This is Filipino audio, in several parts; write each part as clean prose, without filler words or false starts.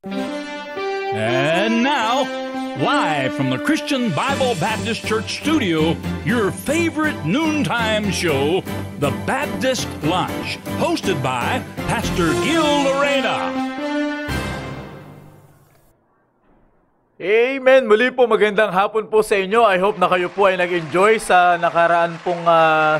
And now, live from the Christian Bible Baptist Church studio, your favorite noontime show, The Baptist Lunch, hosted by Pastor Gil Lorena. Amen! Muli po magandang hapon po sa inyo. I hope na kayo po ay nag-enjoy sa nakaraan pong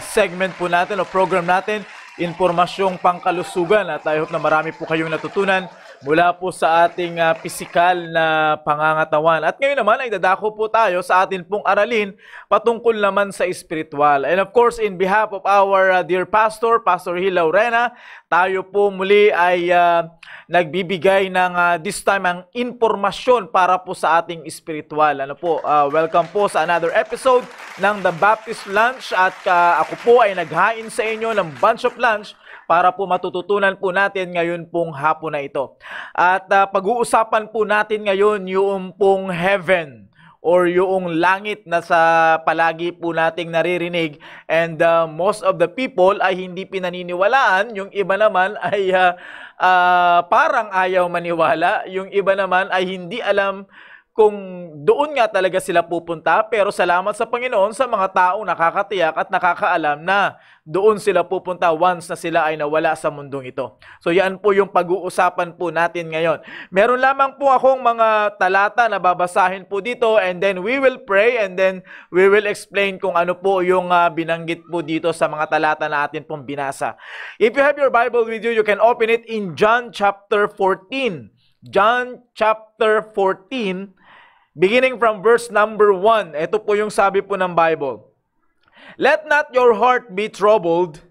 segment po natin o program natin, Impormasyong Pangkalusugan. At I hope na marami po kayong natutunan mula po sa ating pisikal na pangangatawan. At ngayon naman ay dadako po tayo sa atin pong aralin patungkol naman sa espiritual. And of course, in behalf of our dear pastor, Pastor Gil Lorena, tayo po muli ay nagbibigay ng this time ang impormasyon para po sa ating espiritual. Welcome po sa another episode ng The Baptist Lunch at ako po ay naghain sa inyo ng bunch of lunch para po matututunan po natin ngayon pong hapon na ito. At pag-uusapan po natin ngayon yung pong heaven or yung langit na sa palagi po nating naririnig, and most of the people ay hindi pinaniniwalaan, yung iba naman ay parang ayaw maniwala, yung iba naman ay hindi alam kung doon nga talaga sila pupunta, pero salamat sa Panginoon sa mga taong nakakatiyak at nakakaalam na doon sila pupunta once na sila ay nawala sa mundong ito. So yan po yung pag-uusapan po natin ngayon. Meron lamang po akong mga talata na babasahin po dito, and then we will pray, and then we will explain kung ano po yung binanggit po dito sa mga talata na atin pong binasa. If you have your Bible with you, you can open it in John chapter 14. John chapter 14, beginning from verse number 1. Ito po yung sabi po ng Bible. Let not your heart be troubled.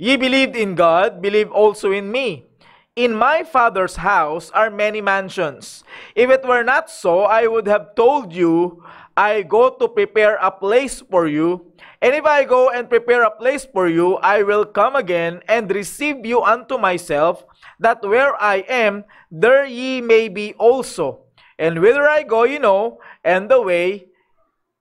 Ye believed in God, believe also in me. In my Father's house are many mansions. If it were not so, I would have told you, I go to prepare a place for you. And if I go and prepare a place for you, I will come again and receive you unto myself, that where I am, there ye may be also. And whither I go, you know, and the way,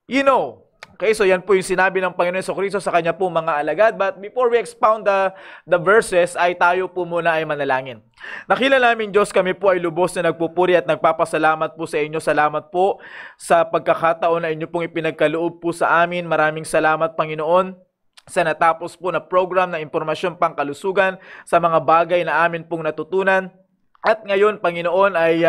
you know. Okay, so yan po yung sinabi ng Panginoon Jesucristo sa kanya po mga alagad. But before we expound the verses, ay tayo po muna ay manalangin. Nakilala namin Diyos, kami po ay lubos na nagpupuri at nagpapasalamat po sa inyo. Salamat po sa pagkakataon na inyo pong ipinagkaloob po sa amin. Maraming salamat, Panginoon, sa natapos po na program na Impormasyong Pangkalusugan, sa mga bagay na amin pong natutunan. At ngayon, Panginoon, ay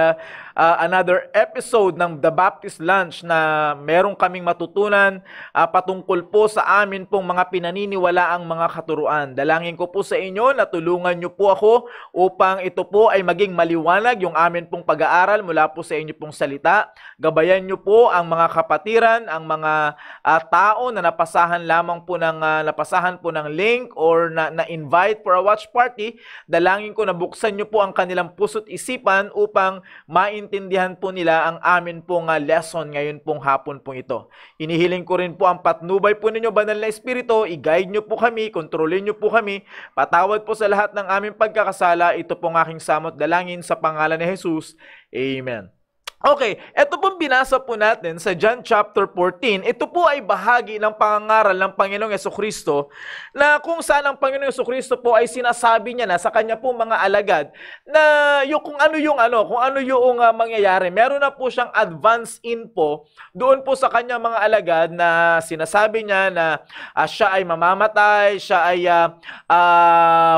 another episode ng The Baptist Lunch na merong kaming matutunan patungkol po sa amin pong mga pinaniniwalaang mga katuruan. Dalangin ko po sa inyo na tulungan niyo po ako upang ito po ay maging maliwanag yung amin pong pag-aaral mula po sa inyo pong salita. Gabayan niyo po ang mga kapatiran, ang mga tao na napasahan po ng link or na-invite for a watch party. Dalangin ko na buksan niyo po ang kanilang puso't isipan upang maintindihan po nila ang amin pong lesson ngayon pong hapon pong ito. Inihiling ko rin po ang patnubay po ninyo, Banal na Espiritu, i-guide nyo po kami, kontrolin nyo po kami, patawad po sa lahat ng aming pagkakasala. Ito pong aking samot dalangin sa pangalan ni Jesus. Amen. Okay, ito pong binasa po natin sa John chapter 14. Ito po ay bahagi ng pangangaral ng Panginoong Jesucristo na kung saan ang Panginoong Jesucristo po ay sinasabi niya na sa kanya po mga alagad na kung ano yung mangyayari. Meron na po siyang advance info doon po sa kanya mga alagad na sinasabi niya na siya ay mamamatay, siya ay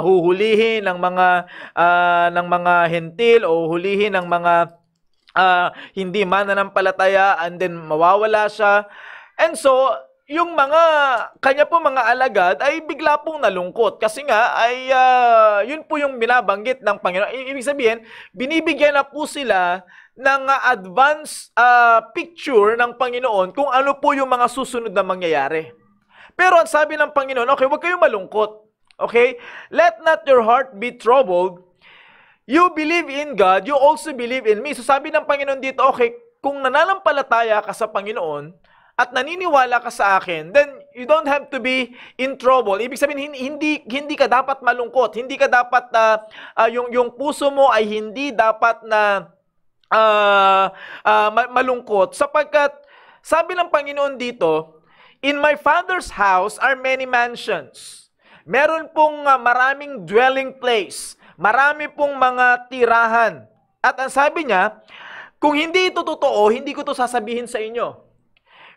huhulihin ng mga hentil o hulihin ng mga hindi mananampalataya, and then mawawala siya. And so, yung kanya po mga alagad ay bigla pong nalungkot kasi nga ay yun po yung binabanggit ng Panginoon. Ibig sabihin, binibigyan na po sila ng advance picture ng Panginoon kung ano po yung mga susunod na mangyayari. Pero ang sabi ng Panginoon, okay, huwag kayong malungkot. Okay? Let not your heart be troubled. You believe in God, you also believe in me. So sabi ng Panginoon dito, okay, kung nananampalataya ka sa Panginoon at naniniwala ka sa akin, then you don't have to be in trouble. Ibig sabihin, hindi ka dapat malungkot. Hindi ka dapat, yung puso mo ay hindi dapat na malungkot. Sapagkat, sabi ng Panginoon dito, in my Father's house are many mansions. Meron pong maraming dwelling place. Marami pong mga tirahan. At ang sabi niya, kung hindi ito totoo, hindi ko ito sasabihin sa inyo.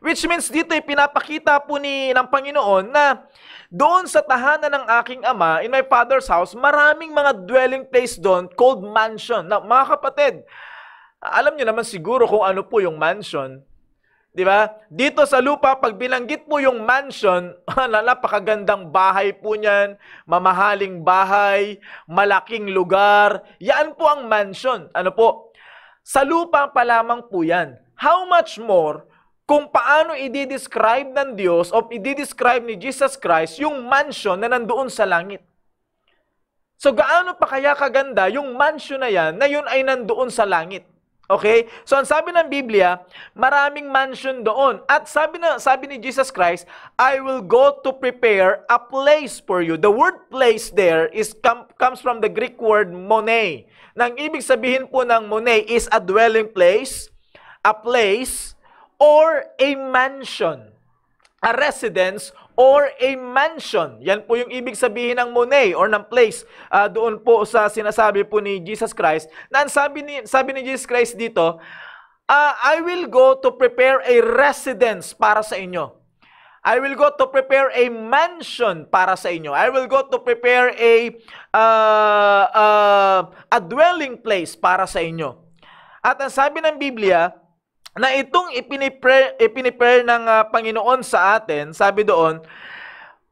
Which means dito ay pinapakita po ng Panginoon na doon sa tahanan ng aking ama, in my Father's house, maraming mga dwelling place doon called mansion. Now, mga kapatid, alam niyo naman siguro kung ano po yung mansion. Di ba? Dito sa lupa, pag binanggit po yung mansion, napakagandang bahay po niyan, mamahaling bahay, malaking lugar. Yan po ang mansion. Ano po? Sa lupa pa lamang po yan. How much more kung paano i-describe ng Diyos o i-describe ni Jesus Christ yung mansion na nandoon sa langit. So gaano pa kaya kaganda yung mansion na yan na yun ay nandoon sa langit? Okay? So ang sabi ng Biblia, maraming mansion doon. At sabi ni Jesus Christ, I will go to prepare a place for you. The word place there comes from the Greek word monē. Nang ibig sabihin po ng monē is a dwelling place, a place, or a mansion. A residence or a mansion. Yan po yung ibig sabihin ng monē or ng place doon po sa sinasabi po ni Jesus Christ. Na sabi ni Jesus Christ dito, I will go to prepare a residence para sa inyo. I will go to prepare a mansion para sa inyo. I will go to prepare a dwelling place para sa inyo. At ang sabi ng Biblia, na itong ipiniprepare ng Panginoon sa atin, sabi doon,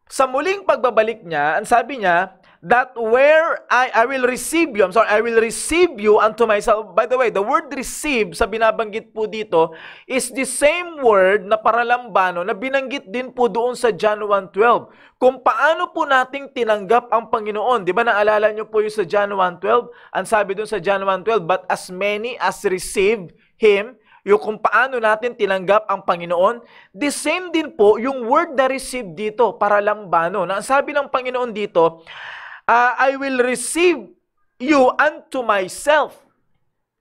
sa muling pagbabalik niya, ang sabi niya, that where I will receive you, I will receive you unto myself. By the way, the word receive sa binabanggit po dito is the same word na paralambano na binanggit din po doon sa John 1:12. Kung paano po nating tinanggap ang Panginoon. Di ba naalala niyo po yung sa John 1:12? Ang sabi doon sa John 1:12, but as many as receive Him, yung kung paano natin tinanggap ang Panginoon, the same din po yung word na receive dito, paralambano. Na ang sabi ng Panginoon dito, I will receive you unto myself.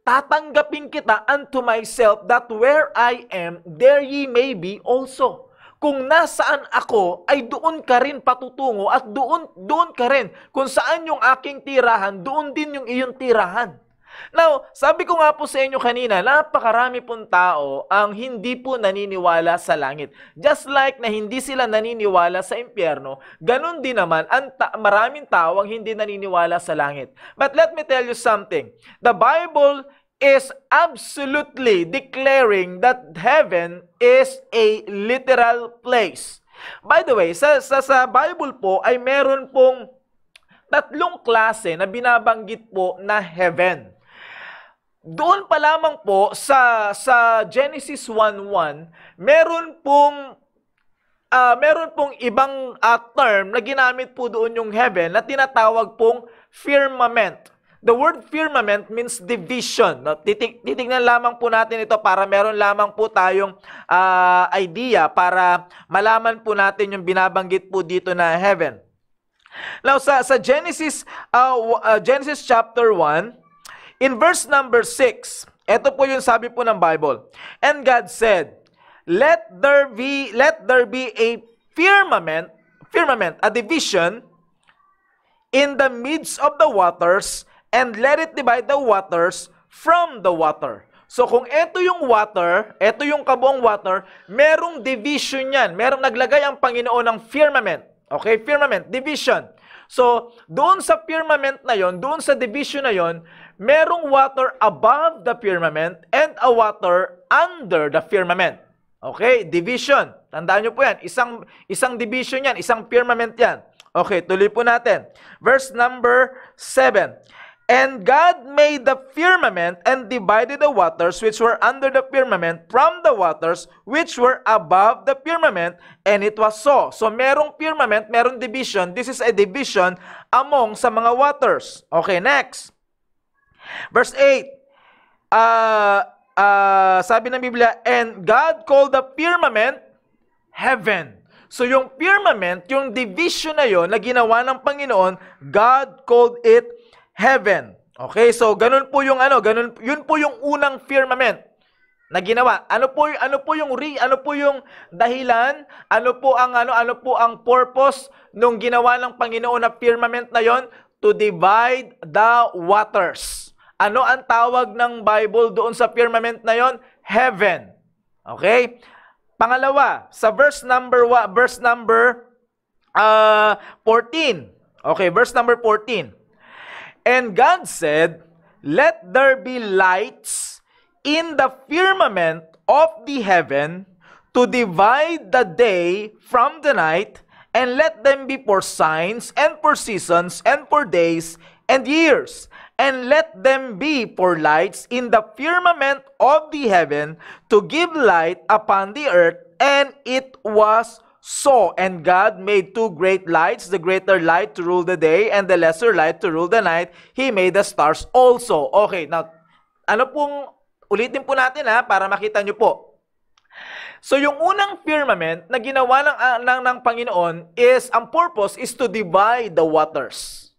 Tatanggapin kita unto myself, that where I am, there ye may be also. Kung nasaan ako, ay doon ka rin patutungo at doon ka rin. Kung saan yung aking tirahan, doon din yung iyong tirahan. Now, sabi ko nga po sa inyo kanina, napakarami pong tao ang hindi po naniniwala sa langit. Just like na hindi sila naniniwala sa impyerno, ganun din naman maraming tao ang hindi naniniwala sa langit. But let me tell you something. The Bible is absolutely declaring that heaven is a literal place. By the way, sa Bible po ay meron pong tatlong klase na binabanggit po na heaven. Doon pa lamang po sa Genesis 1:1, meron pong ibang term na ginamit po doon yung heaven na tinatawag pong firmament. The word firmament means division. No? Titignan lamang po natin ito para meron lamang po tayong idea para malaman po natin yung binabanggit po dito na heaven. Now sa Genesis chapter 1, in verse number 6, ito po yung sabi po ng Bible. And God said, let there be a firmament, a division in the midst of the waters, and let it divide the waters from the water. So kung ito yung water, ito yung kabuong water, merong division yan. Merong naglagay ang Panginoon ng firmament. Okay, firmament, division. So, doon sa firmament na yon, doon sa division na yon, merong water above the firmament and a water under the firmament. Okay, division. Tandaan nyo po yan. Isang division yan, isang firmament yan. Okay, tuloy po natin. Verse number 7. And God made the firmament and divided the waters which were under the firmament from the waters which were above the firmament, and it was so. So merong firmament, merong division. This is a division among sa mga waters. Okay, next. Verse 8. Sabi ng Biblia, and God called the firmament heaven. So yung firmament, yung division na yon na ginawa ng Panginoon, God called it heaven. Okay, so ganun po yung yun po yung unang firmament na ginawa. Ano po yung dahilan? Ano po ang purpose nung ginawa ng Panginoon na firmament na yon? To divide the waters. Ano ang tawag ng Bible doon sa firmament na yon? Heaven. Okay? Pangalawa, sa verse number 14. Okay, verse number 14. And God said, "Let there be lights in the firmament of the heaven to divide the day from the night, and let them be for signs and for seasons and for days and years. And let them be for lights in the firmament of the heaven to give light upon the earth." And it was so. And God made two great lights, the greater light to rule the day and the lesser light to rule the night. He made the stars also. Okay, now, ulitin po natin para makita nyo po. So yung unang firmament na ginawa ng Panginoon is, ang purpose is to divide the waters.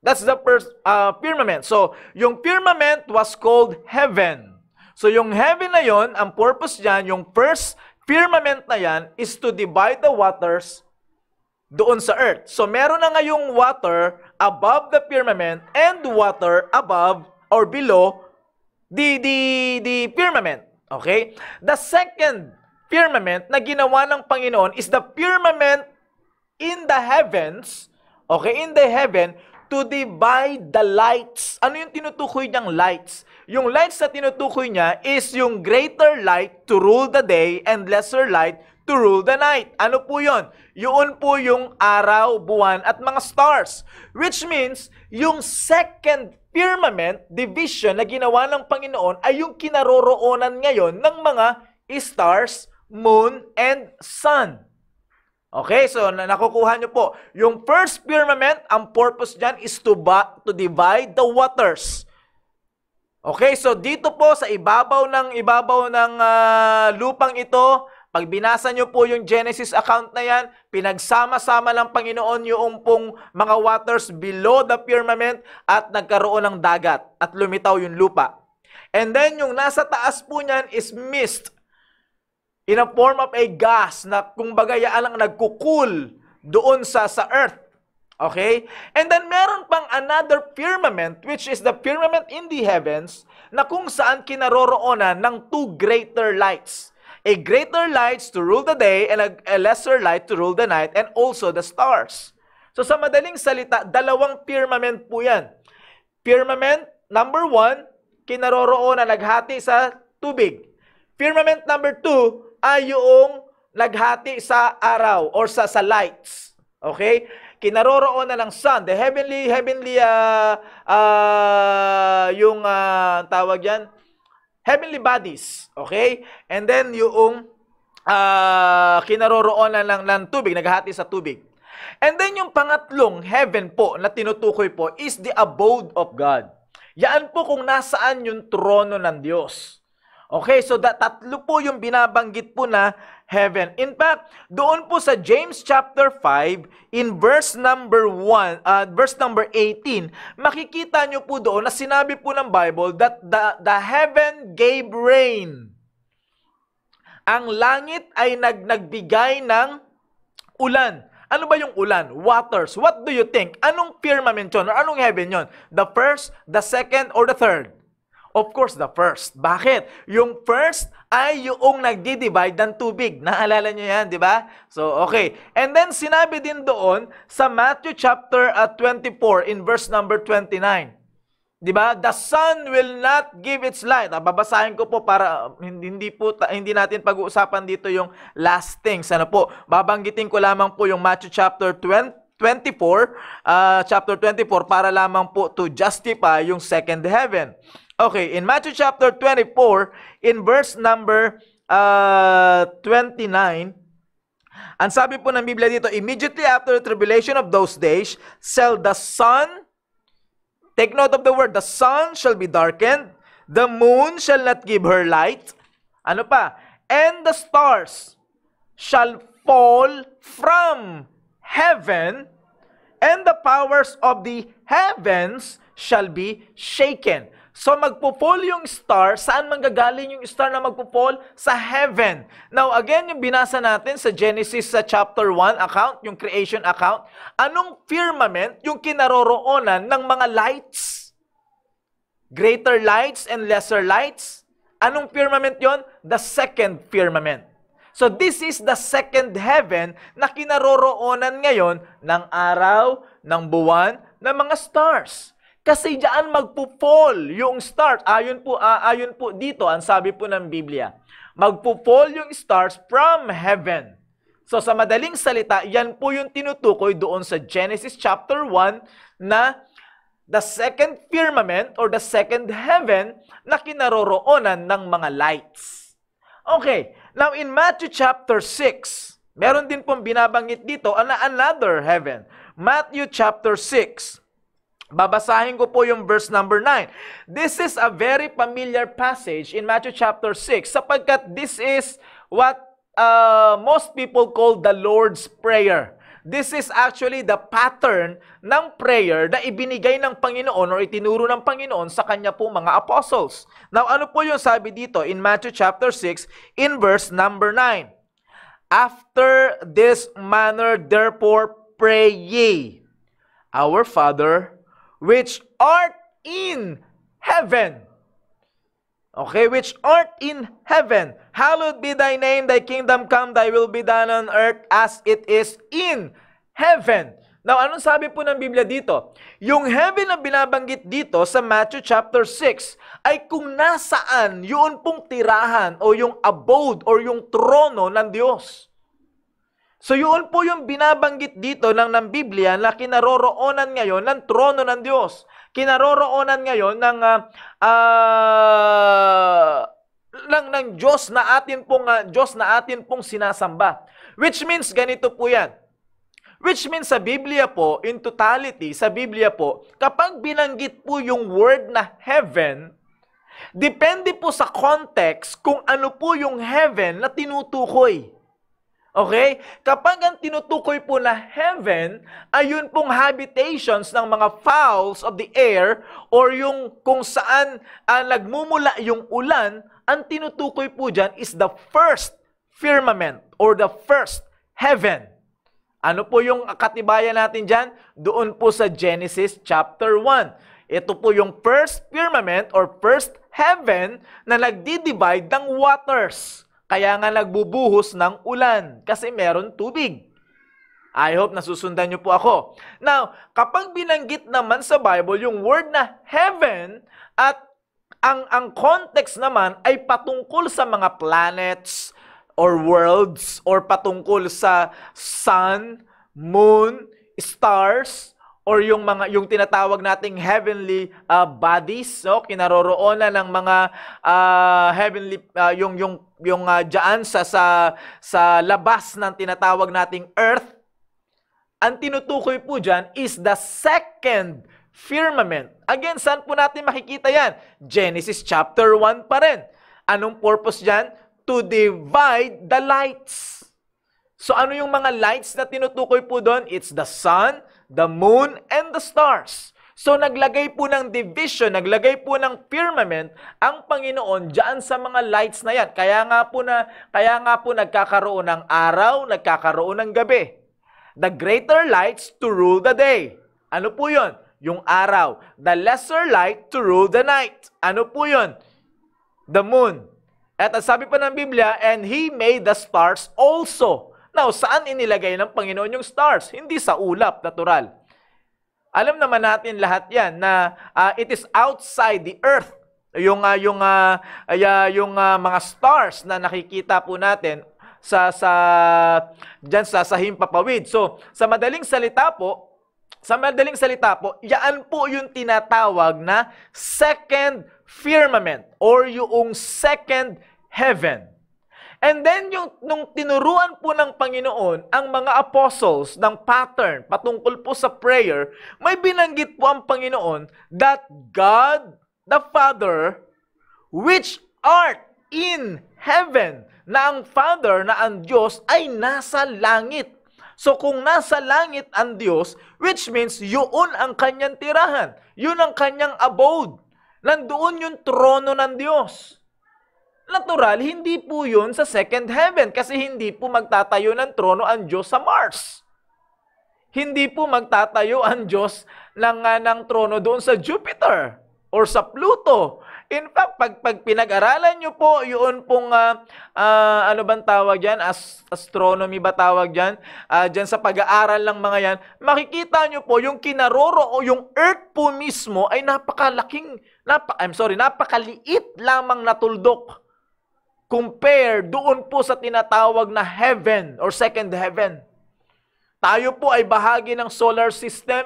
That's the first firmament. So yung firmament was called heaven. So yung heaven na yon, ang purpose niyan, yung first firmament na yan is to divide the waters doon sa earth. So meron na ngayong water above the firmament and water above or below the firmament. Okay? The second firmament na ginawa ng Panginoon is the firmament in the heavens, okay, in the heaven, to divide the lights. Ano yung tinutukoy niyang lights? Yung lights na tinutukoy niya is yung greater light to rule the day and lesser light to rule the night. Ano po yun? Yun po yung araw, buwan, at mga stars. Which means, yung second firmament division na ginawa ng Panginoon ay yung kinaroroonan ngayon ng mga stars, moon, and sun. Okay, so nakukuha nyo po. Yung first firmament, ang purpose dyan is to divide the waters. Okay, so dito po sa ibabaw ng lupang ito, pag binasa nyo po yung Genesis account na yan, pinagsama-sama ng Panginoon yung pong mga waters below the firmament at nagkaroon ng dagat at lumitaw yung lupa. And then yung nasa taas po niyan is mist in a form of a gas na kumbaga yan ang nagkukul doon sa earth. Okay? And then meron pang another firmament, which is the firmament in the heavens, na kung saan kinaroroonan ng two greater lights. A greater light to rule the day and a lesser light to rule the night, and also the stars. So sa madaling salita, dalawang firmament po yan. Firmament number 1, kinaroroonan naghati sa tubig. Firmament number 2 ay yung naghati sa araw or sa lights. Okay? Kinaroroonan ng sun, the heavenly tawag yan, heavenly bodies. Okay? And then yung kinaroroonan ng tubig, naghati sa tubig. And then yung pangatlong heaven po na tinutukoy po is the abode of God. Yan po kung nasaan yung trono ng Diyos. Okay, so tatlo po yung binabanggit po na heaven. In fact, doon po sa James chapter 5, in verse number 18, makikita nyo po doon na sinabi po ng Bible that the heaven gave rain. Ang langit ay nagbigay ng ulan. Ano ba yung ulan? Waters. What do you think? Anong firmament yun? Or anong heaven yun? The first, the second, or the third? Of course, the first. Bakit? Yung first ay yung nagdi-divide ng tubig. Naalala nyo yan, di ba? So, okay. And then, sinabi din doon sa Matthew chapter 24 in verse number 29. Di ba? The sun will not give its light. Babasahin ko po para hindi natin pag-uusapan dito yung last things. Ano po? Babanggitin ko lamang po yung Matthew chapter 24 para lamang po to justify yung second heaven. Okay, in Matthew chapter 24, in verse number 29, ang sabi po ng Biblia dito, immediately after the tribulation of those days, shall the sun, take note of the word, the sun shall be darkened, the moon shall not give her light, ano pa? And the stars shall fall from heaven, and the powers of the heavens shall be shaken. So magpo-fall yung star, saan manggagaling yung star na magpo-fall? Sa heaven. Now again, yung binasa natin sa Genesis sa chapter 1 account, yung creation account, anong firmament yung kinaroroonan ng mga lights? greater lights and lesser lights. Anong firmament yon? The second firmament. So this is the second heaven na kinaroroonan ngayon ng araw, ng buwan, ng mga stars. Kasi diyan magpo-fall yung stars. Ayon po dito, ang sabi po ng Biblia, magpo-fall yung stars from heaven. So sa madaling salita, yan po yung tinutukoy doon sa Genesis chapter 1 na the second firmament or the second heaven na kinaroroonan ng mga lights. Okay, now in Matthew chapter 6, meron din pong binabanggit dito another heaven. Matthew chapter 6. Babasahin ko po yung verse number 9. This is a very familiar passage in Matthew chapter 6 sapagkat this is what most people call the Lord's Prayer. This is actually the pattern ng prayer na ibinigay ng Panginoon or itinuro ng Panginoon sa kanya po mga apostles. Now, ano po yung sabi dito in Matthew chapter 6 in verse number 9? After this manner, therefore, pray ye, Our Father, which art in heaven. Okay, which art in heaven. Hallowed be thy name, thy kingdom come, thy will be done on earth as it is in heaven. Now, anong sabi po ng Biblia dito? Yung heaven na binabanggit dito sa Matthew chapter 6 ay kung nasaan yun pong tirahan o yung abode or yung trono ng Diyos. So, yun po yung binabanggit dito ng Biblia na kinaroroonan ngayon ng trono ng Diyos. Kinaroroonan ngayon ng Diyos na atin pong sinasamba. Which means ganito po 'yan. Which means sa Biblia po, in totality, sa Biblia po, kapag binanggit po yung word na heaven, depende po sa context kung ano po yung heaven na tinutukoy. Okay? Kapag ang tinutukoy po na heaven, ayun pong habitations ng mga fowls of the air or yung kung saan nagmumula yung ulan, ang tinutukoy po dyan is the first firmament or the first heaven. Ano po yung katibayan natin dyan? Doon po sa Genesis chapter 1. Ito po yung first firmament or first heaven na nagdi-divide ng waters. Kaya nga nagbubuhos ng ulan kasi meron tubig. I hope nasusundan niyo po ako. Now, kapag binanggit naman sa Bible yung word na heaven at ang context naman ay patungkol sa mga planets or worlds or patungkol sa sun, moon, stars, or yung tinatawag nating heavenly bodies, so kinaroroonan ng mga heavenly yung diyan sa labas ng tinatawag nating earth. Ang tinutukoy po diyan is the second firmament. Again, saan po natin makikita yan? Genesis chapter 1 pa rin. Anong purpose diyan? To divide the lights. So ano yung mga lights na tinutukoy po doon? It's the sun, the moon, and the stars. So naglagay po ng division, naglagay po ng firmament ang Panginoon diyan sa mga lights na yan. Kaya nga po nagkakaroon ng araw, nagkakaroon ng gabi. The greater lights to rule the day. Ano po 'yon? Yung araw. The lesser light to rule the night. Ano po 'yon? The moon. At sabi pa ng Biblia, and He made the stars also. Now, saan inilagay ng Panginoon yung stars? Hindi sa ulap, natural. Alam naman natin lahat yan na it is outside the earth. Yung mga stars na nakikita po natin diyan sa himpapawid. So, sa madaling salita po, yan po yung tinatawag na second firmament or yung second heaven. And then, nung tinuruan po ng Panginoon ang mga apostles ng pattern patungkol po sa prayer, may binanggit po ang Panginoon that God the Father, which art in heaven, na ang Father, na ang Diyos, ay nasa langit. So, kung nasa langit ang Diyos, which means yun ang kanyang tirahan. Yun ang kanyang abode. Nandoon yung trono ng Diyos. Natural, hindi po yun sa second heaven kasi hindi po magtatayo ng trono ang Diyos sa Mars. Hindi po magtatayo ang Diyos ng trono doon sa Jupiter. or sa Pluto. In fact, pag pinag-aralan nyo po, yun pong, ano bang tawag dyan? Astronomy ba tawag dyan? Dyan sa pag-aaral ng mga yan, makikita nyo po, yung kinaroro o yung Earth po mismo ay napakaliit lamang na tuldok compare doon po sa tinatawag na heaven or second heaven. Tayo po ay bahagi ng solar system.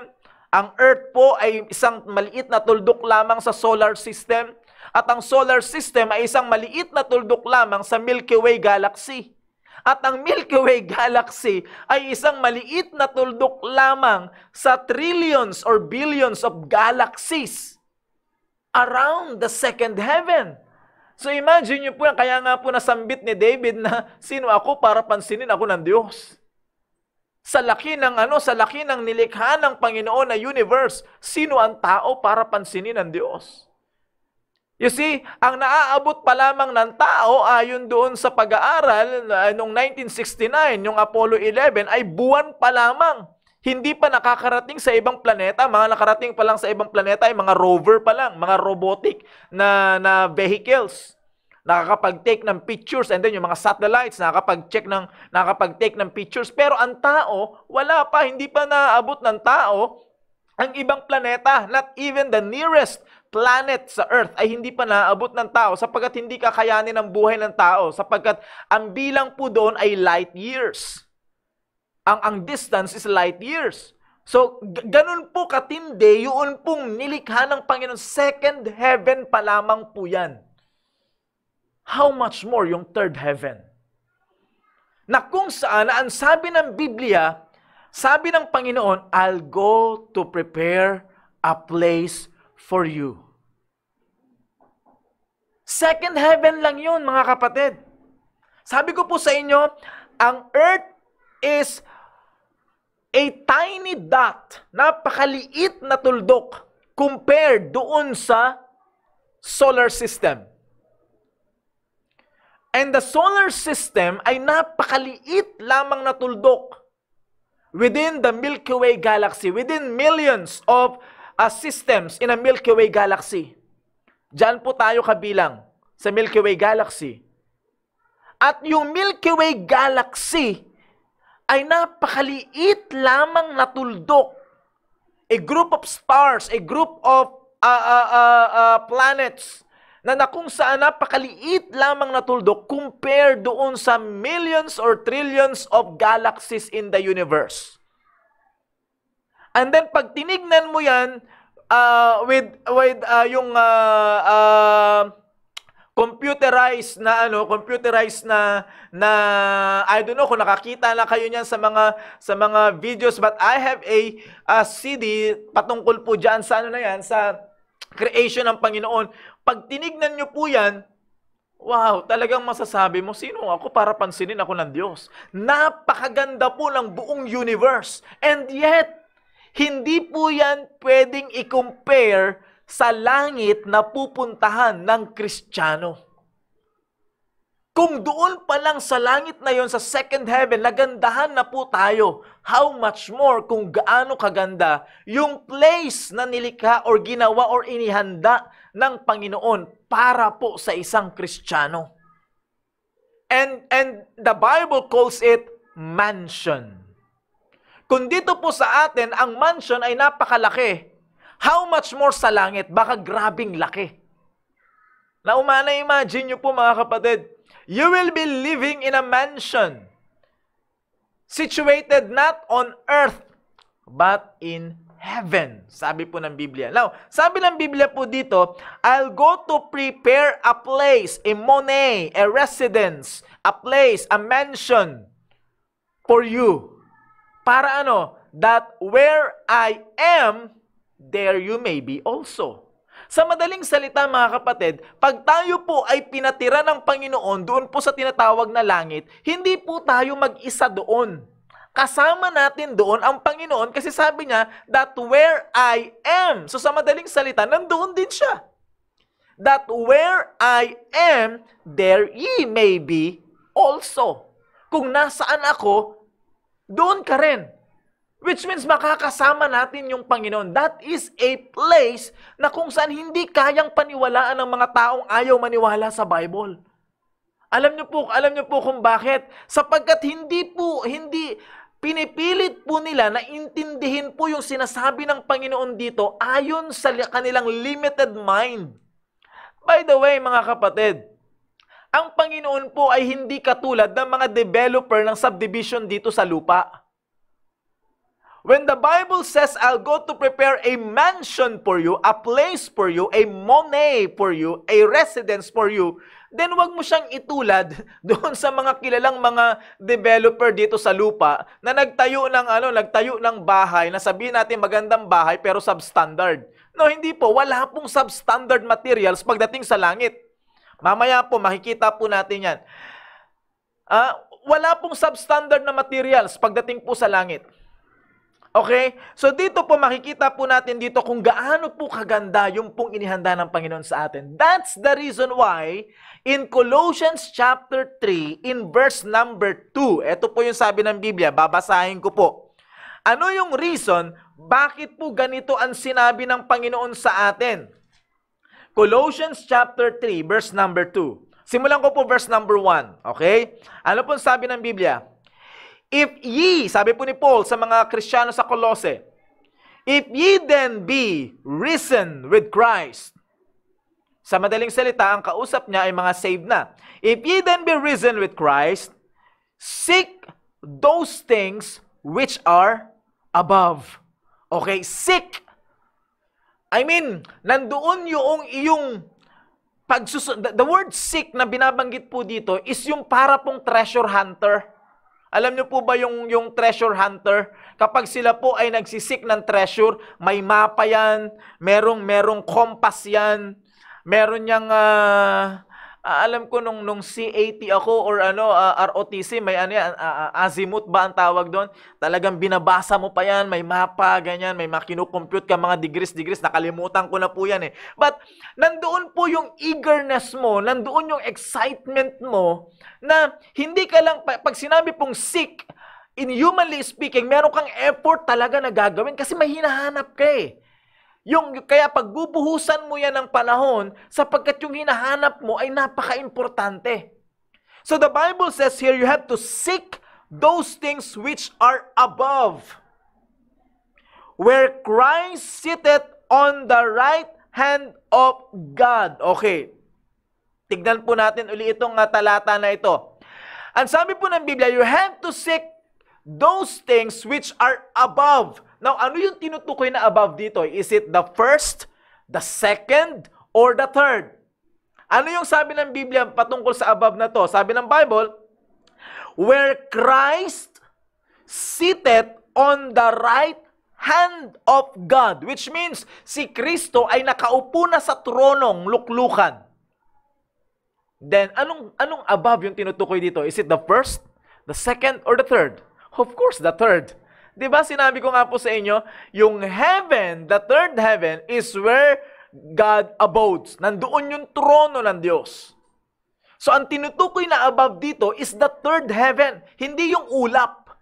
Ang Earth po ay isang maliit na tuldok lamang sa solar system. At ang solar system ay isang maliit na tuldok lamang sa Milky Way Galaxy. At ang Milky Way Galaxy ay isang maliit na tuldok lamang sa trillions or billions of galaxies around the second heaven. So imagine nyo po yan, kaya nga po nasambit ni David na, sino ako para pansinin ako ng Diyos? Sa laki ng nilikha ng Panginoon na universe, sino ang tao para pansinin ng Diyos? You see, ang naaabot pa lamang ng tao ayon doon sa pag-aaral noong 1969, yung Apollo 11 ay buwan pa lamang. Hindi pa nakakarating sa ibang planeta. Mga nakarating pa lang sa ibang planeta ay mga rover pa lang, mga robotic na vehicles. Nakakapag-take ng pictures, and then yung mga satellites nakakapag-take ng pictures. Pero ang tao, wala pa, hindi pa naaabot ng tao ang ibang planeta. Not even the nearest planet sa Earth ay hindi pa naaabot ng tao sapagkat hindi kakayanin ang buhay ng tao sapagkat ang bilang po doon ay light years. Ang distance is light years. So, ganun po katindi, yun pong nilikha ng Panginoon. Second heaven pa lamang po yan. How much more yung third heaven? Na kung saan, ang sabi ng Biblia, sabi ng Panginoon, I'll go to prepare a place for you. Second heaven lang yun, mga kapatid. Sabi ko po sa inyo, ang earth is a tiny dot, napakaliit na tuldok compared doon sa solar system. And the solar system ay napakaliit lamang na tuldok within the Milky Way Galaxy, within millions of systems in a Milky Way Galaxy. Diyan po tayo kabilang sa Milky Way Galaxy. At yung Milky Way Galaxy ay napakaliit lamang na tuldok. A group of stars, a group of planets na kung saan napakaliit lamang na tuldok compared doon sa millions or trillions of galaxies in the universe. And then pag tinignan mo yan with yung computerized na I don't know kung nakakita na kayo niyan sa mga videos, but I have a CD patungkol po diyan sa sa creation ng Panginoon. Pag tinignan niyo po yan, wow, talagang masasabi mo, sino ako para pansinin ako ng Diyos? Napakaganda po ng buong universe. And yet, hindi po yan pwedeng i-compare sa langit na pupuntahan ng Kristiyano. Kung doon pa lang sa langit na yon sa second heaven, nagandahan na po tayo. How much more kung gaano kaganda yung place na nilikha or ginawa or inihanda ng Panginoon para po sa isang Kristiyano. And the Bible calls it mansion. Kung dito po sa atin, ang mansion ay napakalaki. How much more sa langit? Baka grabing laki. Imagine nyo po mga kapatid, you will be living in a mansion situated not on earth, but in heaven. Sabi po ng Biblia. Now, sabi ng Biblia po dito, I'll go to prepare a place, a money, a residence, a place, a mansion for you. Para that where I am, there you may be also. Sa madaling salita mga kapatid, pag tayo po ay pinatira ng Panginoon doon po sa tinatawag na langit, hindi po tayo mag-isa doon. Kasama natin doon ang Panginoon kasi sabi niya, that where I am. So sa madaling salita, nandoon din siya. That where I am, there ye may be also. Kung nasaan ako, doon ka rin. Which means makakasama natin yung Panginoon. That is a place na kung saan hindi kayang paniwalaan ng mga taong ayaw maniwala sa Bible. Alam niyo po kung bakit? Sapagkat hindi pinipilit po nila na intindihin po yung sinasabi ng Panginoon dito ayon sa kanilang limited mind. By the way, mga kapatid, ang Panginoon po ay hindi katulad ng mga developer ng subdivision dito sa lupa. When the Bible says, I'll go to prepare a mansion for you, a place for you, a money for you, a residence for you, then wag mo siyang itulad doon sa mga kilalang mga developer dito sa lupa na nagtayo ng bahay, na sabihin natin magandang bahay pero substandard. No, hindi po. Wala pong substandard materials pagdating sa langit. Mamaya po, makikita po natin yan. Wala pong substandard na materials pagdating po sa langit. Okay? So dito po makikita po natin dito kung gaano po kaganda yung pong inihanda ng Panginoon sa atin. That's the reason why in Colossians chapter 3 in verse number 2, ito po yung sabi ng Biblia, babasahin ko po. Ano yung reason bakit po ganito ang sinabi ng Panginoon sa atin? Colossians chapter 3 verse number 2. Simulan ko po verse number 1. Okay? Ano po sabi ng Biblia? If ye, sabi po ni Paul sa mga Kristiyano sa Colossae, if ye then be risen with Christ. Sa madaling salita, ang kausap niya ay mga saved na. If ye then be risen with Christ, seek those things which are above. Okay, seek. I mean, nandoon yung iyong the word seek na binabanggit po dito is yung para pong treasure hunter. Alam niyo po ba yung treasure hunter? Kapag sila po ay nagsisik ng treasure, may mapa yan, merong compass yan, meron niyang, alam ko nung C80 ako or ROTC, may azimuth ba ang tawag doon? Talagang binabasa mo pa yan, may mapa, ganyan, may makinukompute ka mga degrees, nakalimutan ko na po yan eh. But nandoon po yung eagerness mo, nandoon yung excitement mo, na hindi ka lang, pag sinabi pong seek, in humanly speaking, meron kang effort talaga na gagawin kasi may hinahanap ka eh. Kaya pagbubuhusan mo yan ng panahon, sapagkat yung hinahanap mo ay napaka-importante. So the Bible says here, you have to seek those things which are above, where Christ sitteth on the right hand of God. Okay. Tignan po natin uli itong talata na ito. Ang sabi po ng Biblia, you have to seek those things which are above. Now, ano yung tinutukoy na above dito? Is it the first, the second, or the third? Ano yung sabi ng Biblia patungkol sa above na to? Sabi ng Bible, where Christ sitteth on the right hand of God. Which means, si Kristo ay nakaupo na sa tronong luklukan. Then, anong above yung tinutukoy dito? Is it the first, the second, or the third? Of course, the third. Diba, sinabi ko nga po sa inyo, yung heaven, the third heaven, is where God abodes. Nandoon yung trono ng Diyos. So, ang tinutukoy na above dito is the third heaven. Hindi yung ulap.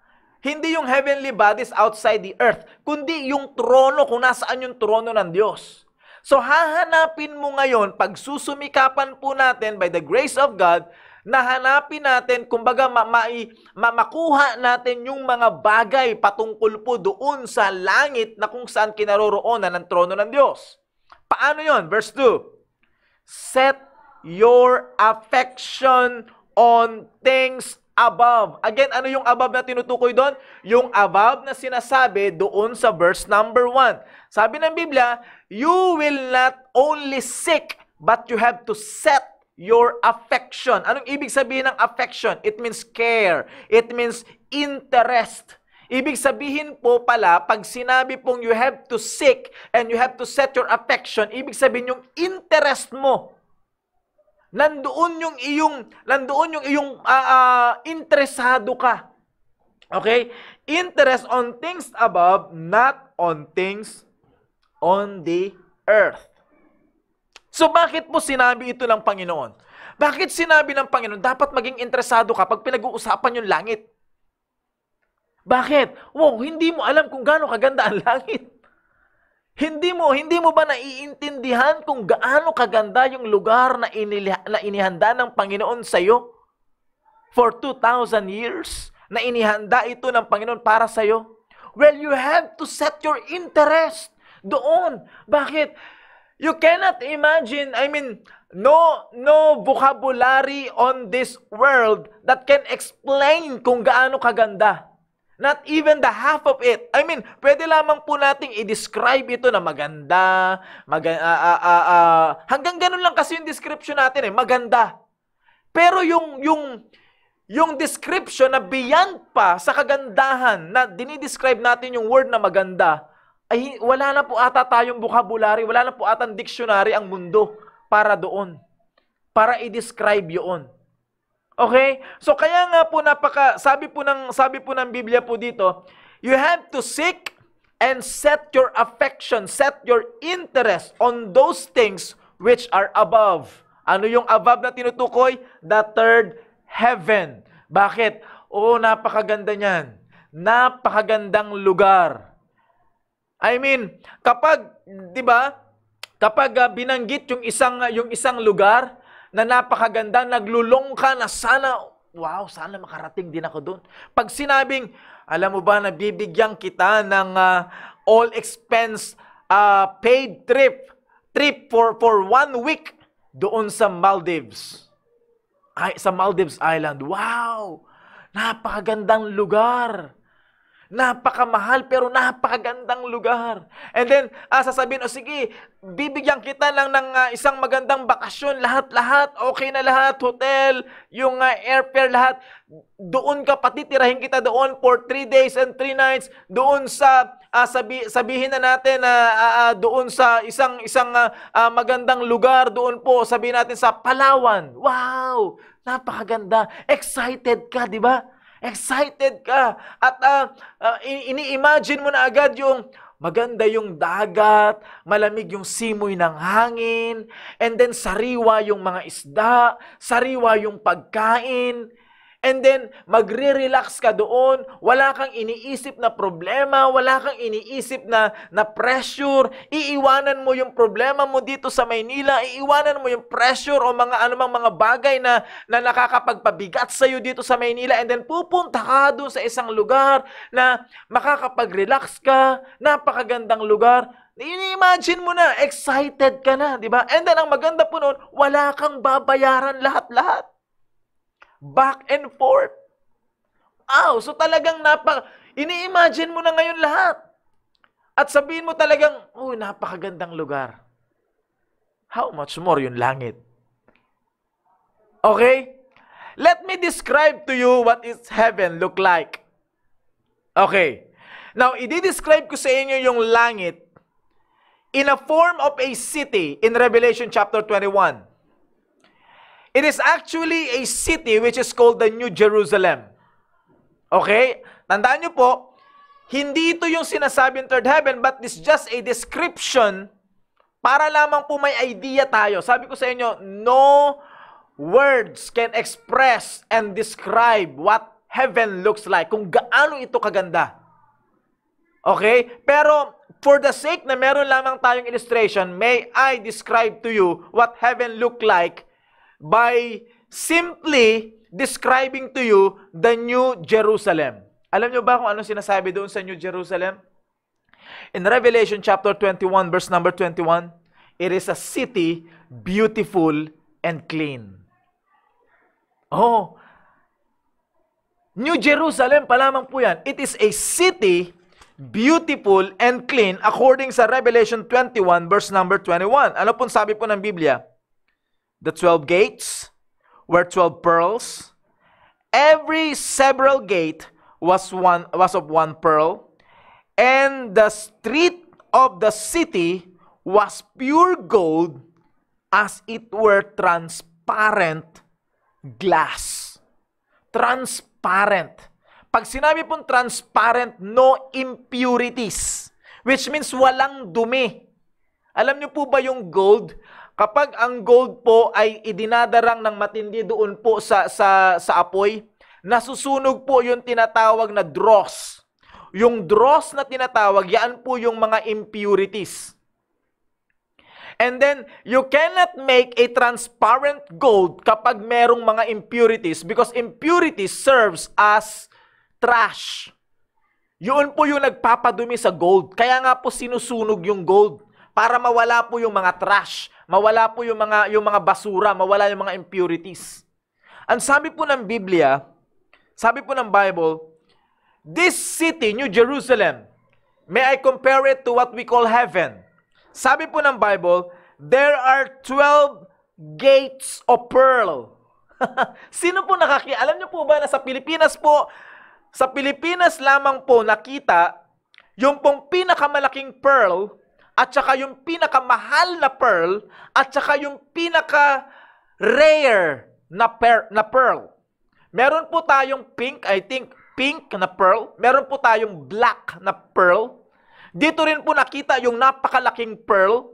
Hindi yung heavenly bodies outside the earth. Kundi yung trono, kung nasaan yung trono ng Diyos. So, hahanapin mo ngayon, pagsusumikapan po natin by the grace of God, nahanapin natin, kumbaga makuha natin yung mga bagay patungkol po doon sa langit na kung saan kinaroroonan ng trono ng Diyos. Paano yon? Verse 2. Set your affection on things above. Again, ano yung above na tinutukoy doon? Yung above na sinasabi doon sa verse number 1. Sabi ng Biblia, you will not only seek, but you have to set your affection. Anong ibig sabihin ng affection? It means care. It means interest. Ibig sabihin po pala, pag sinabi pong you have to seek and you have to set your affection, ibig sabihin yung interest mo. Nandoon yung iyong interesado ka. Okay? Interest on things above, not on things on the earth. So bakit po sinabi ito ng Panginoon? Bakit sinabi ng Panginoon, dapat maging interesado ka pag pinag-uusapan yung langit? Bakit? Wow, hindi mo alam kung gaano kaganda ang langit. Hindi mo ba naiintindihan kung gaano kaganda yung lugar na inihanda ng Panginoon sa iyo? For 2,000 years, na inihanda ito ng Panginoon para sa iyo? Well, you have to set your interest doon. Bakit? You cannot imagine, no vocabulary on this world that can explain kung gaano kaganda. Not even the half of it. Pwede lamang po nating i-describe ito na maganda, hanggang ganun lang kasi yung description natin maganda. Pero yung description na beyond pa sa kagandahan na dinidescribe natin yung word na maganda, ay wala na po ata tayong vocabulary, wala na po atang dictionary ang mundo para doon. Para i-describe yun. Okay? So kaya nga po sabi po ng Biblia po dito, you have to seek and set your affection, set your interest on those things which are above. Ano yung above na tinutukoy? The third heaven. Bakit? Napakaganda niyan. Napakagandang lugar. Kapag binanggit yung isang lugar na napakaganda, naglulong ka na sana makarating din ako doon. Pag sinabing, alam mo ba, nabibigyan kita ng all expense paid trip for 1 week doon sa Maldives. Sa Maldives Island. Wow! Napakagandang lugar. Napakamahal pero napakagandang lugar. And then, sasabihin, sige, bibigyan kita lang ng isang magandang bakasyon. Lahat-lahat, okay na lahat. Hotel, yung airfare, lahat. Doon ka, patitirahin kita doon for 3 days and 3 nights. Doon sa, sabihin na natin, doon sa isang magandang lugar. Doon po, sabihin natin sa Palawan. Wow! Napakaganda. Excited ka, di ba? Excited ka. At ini-imagine mo na agad yung maganda yung dagat, malamig yung simoy ng hangin, and then sariwa yung mga isda, sariwa yung pagkain, and then magre-relax ka doon, wala kang iniisip na problema, wala kang iniisip na pressure, iiwanan mo yung problema mo dito sa Maynila, iiwanan mo yung pressure o mga anumang mga bagay na nakakapagpabigat sa iyo dito sa Maynila, and then pupunta ka doon sa isang lugar na makakapag-relax ka, napakagandang lugar. Ini-imagine mo na, excited ka na, di ba? And then ang maganda po noon, wala kang babayaran lahat-lahat. Back and forth. So talagang ini-imagine mo na ngayon lahat. At sabihin mo talagang, napakagandang lugar. How much more yung langit? Okay? Let me describe to you what is heaven look like. Okay. Now, i-describe ko sa inyo yung langit in a form of a city in Revelation chapter 21. It is actually a city which is called the New Jerusalem. Okay? Tandaan nyo po, hindi ito yung sinasabing third heaven, but this is just a description para lamang po may idea tayo. Sabi ko sa inyo, no words can express and describe what heaven looks like, kung gaano ito kaganda. Okay? Pero for the sake na meron lamang tayong illustration, may I describe to you what heaven look like by simply describing to you the New Jerusalem. Alam nyo ba kung anong sinasabi doon sa New Jerusalem? In Revelation chapter 21, verse number 21, it is a city beautiful and clean. New Jerusalem pa lamang po yan. It is a city beautiful and clean according sa Revelation 21, verse number 21. Ano pong sabi po ng Biblia? The 12 gates were 12 pearls. Every several gate was of one pearl. And the street of the city was pure gold, as it were transparent glass. Transparent. Pag sinabi pong transparent, no impurities. Which means walang dumi. Alam niyo po ba yung gold? Kapag ang gold po ay idinadarang ng matindi doon po sa apoy, nasusunog po yung tinatawag na dross. Yung dross na tinatawag, yan po yung mga impurities. And then, you cannot make a transparent gold kapag merong mga impurities because impurities serves as trash. Yun po yung nagpapadumi sa gold. Kaya nga po sinusunog yung gold para mawala po yung mga trash, mawala po yung mga basura, mawala yung mga impurities. Ang sabi po ng Biblia, sabi po ng Bible, this city, New Jerusalem, may I compare it to what we call heaven? Sabi po ng Bible, there are 12 gates of pearl. Sino po alam niyo po ba na sa Pilipinas po, sa Pilipinas lamang po nakita yung pong pinakamalaking pearl at saka yung pinakamahal na pearl at saka yung pinaka-rare na pearl. Meron po tayong pink, I think pink na pearl. Meron po tayong black na pearl. Dito rin po nakita yung napakalaking pearl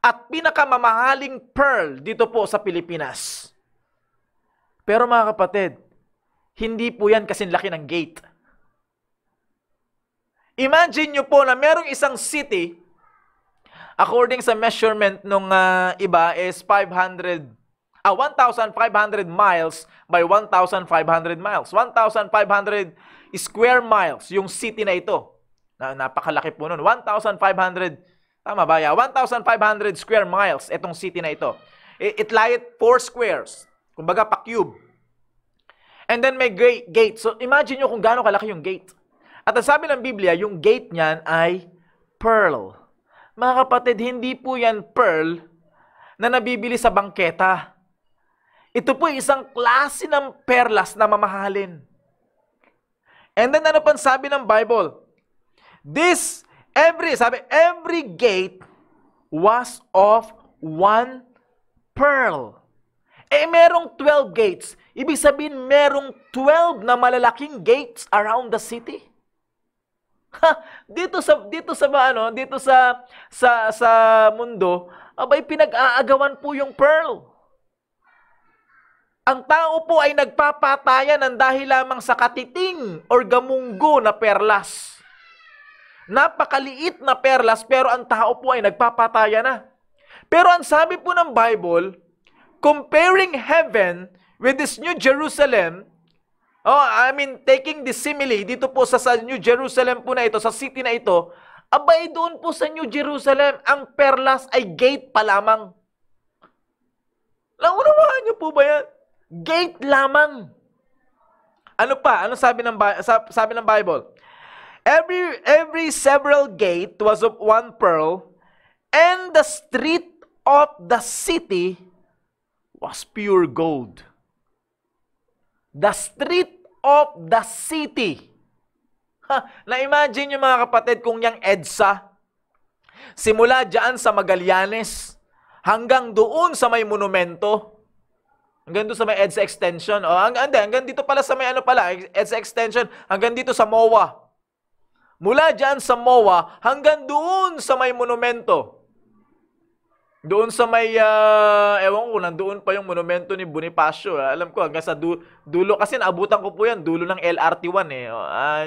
at pinakamamahaling pearl dito po sa Pilipinas. Pero mga kapatid, hindi po yan kasing laki ng gate. Imagine nyo po na merong isang city, according sa measurement nung iba is 1,500 miles by 1,500 miles. 1,500 square miles yung city na ito. Napakalaki po nun. 1,500, tama ba? 1,500 square miles itong city na ito. It lies 4 squares. Kumbaga pa-cube. And then may gate. So imagine nyo kung gaano kalaki yung gate. At ang sabi ng Biblia, yung gate niyan ay pearl. Mga kapatid, hindi po yan pearl na nabibili sa bangketa. Ito po isang klase ng perlas na mamahalin. And then ano pang sabi ng Bible? Every gate was of one pearl. Merong 12 gates. Ibig sabihin, merong 12 na malalaking gates around the city. Dito sa mundo, abay pinag-aagawan po yung pearl. Ang tao po ay nagpapatayan ng dahil lamang sa katiting or gamunggo na perlas. Napakaliit na perlas pero ang tao po ay nagpapataya na. Pero ang sabi po ng Bible, comparing heaven with this New Jerusalem, taking the simile dito po sa New Jerusalem po na ito, sa city na ito, abay doon po sa New Jerusalem, ang perlas ay gate pa lamang. Unawaan niyo po ba yan? Gate lamang. Ano pa? Ano sabi ng Bible? Every several gate was of one pearl, and the street of the city was pure gold. The street of the city. Na-imagine nyo mga kapatid kung yung EDSA, simula dyan sa Magallanes, hanggang doon sa may monumento, hanggang doon sa may EDSA extension, hanggang dito pala sa may EDSA extension, hanggang dito sa MOA. Mula dyan sa MOA, hanggang doon sa may monumento. Doon sa may, ewan ko, nandoon pa yung monumento ni Bonifacio. Alam ko, hanggang sa dulo, kasi naabutan ko po yan, dulo ng LRT1 eh.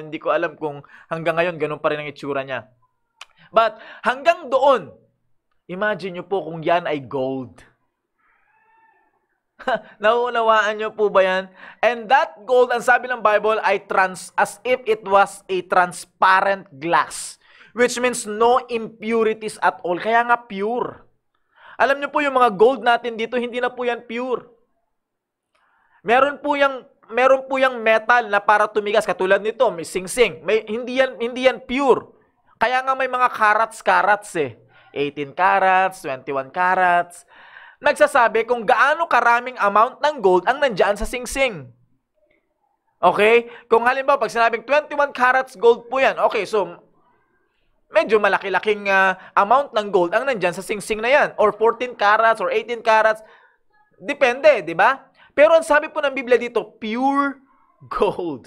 Hindi ko alam kung hanggang ngayon, ganun pa rin ang itsura niya. But, hanggang doon, imagine nyo po kung yan ay gold. Nauunawaan nyo po ba yan? And that gold, ang sabi ng Bible, ay as if it was a transparent glass. Which means no impurities at all. Kaya nga pure. Alam nyo po yung mga gold natin dito, hindi na po yan pure. Meron po yung metal na para tumigas. Katulad nito, may sing-sing. Hindi yan pure. Kaya nga may mga carats eh. 18 carats, 21 carats. Nagsasabi kung gaano karaming amount ng gold ang nandyan sa sing-sing. Okay? Kung halimbawa, pag sinabing 21 carats gold po yan, okay, so medyo malaki-laking amount ng gold ang nandyan sa sing-sing na yan. Or 14 carats or 18 carats. Depende, di ba? Pero ang sabi po ng Biblia dito, pure gold.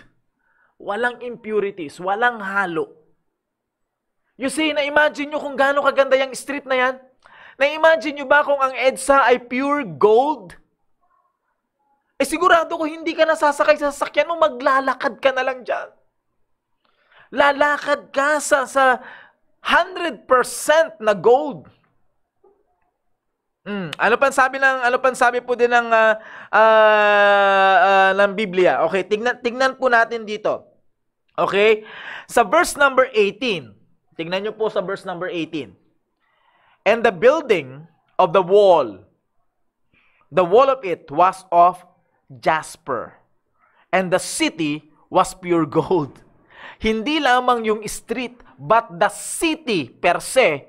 Walang impurities, walang halo. You see, na-imagine nyo kung gaano kaganda yung street na yan? Na-imagine nyo ba kung ang EDSA ay pure gold? sigurado ko hindi ka nasasakay sa sasakyan mo, maglalakad ka na lang dyan. Lalakad ka sa 100% na gold. Ano pa sabi po din ng Biblia? Okay, tignan po natin dito. Okay? Sa verse number 18. Tignan niyo po sa verse number 18. And the building of the wall of it was of jasper, and the city was pure gold. Hindi lamang yung street, but the city per se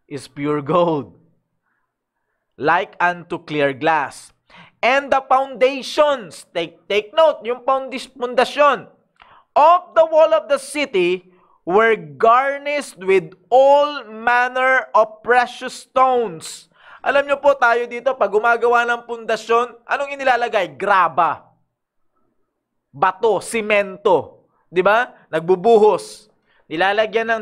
is pure gold, like unto clear glass. And the foundations, take note, yung pundasyon of the wall of the city were garnished with all manner of precious stones. Alam nyo po, tayo dito, pag gumagawa ng pundasyon, anong inilalagay? Graba, bato, simento. Di ba? Nagbubuhos. Nilalagyan ng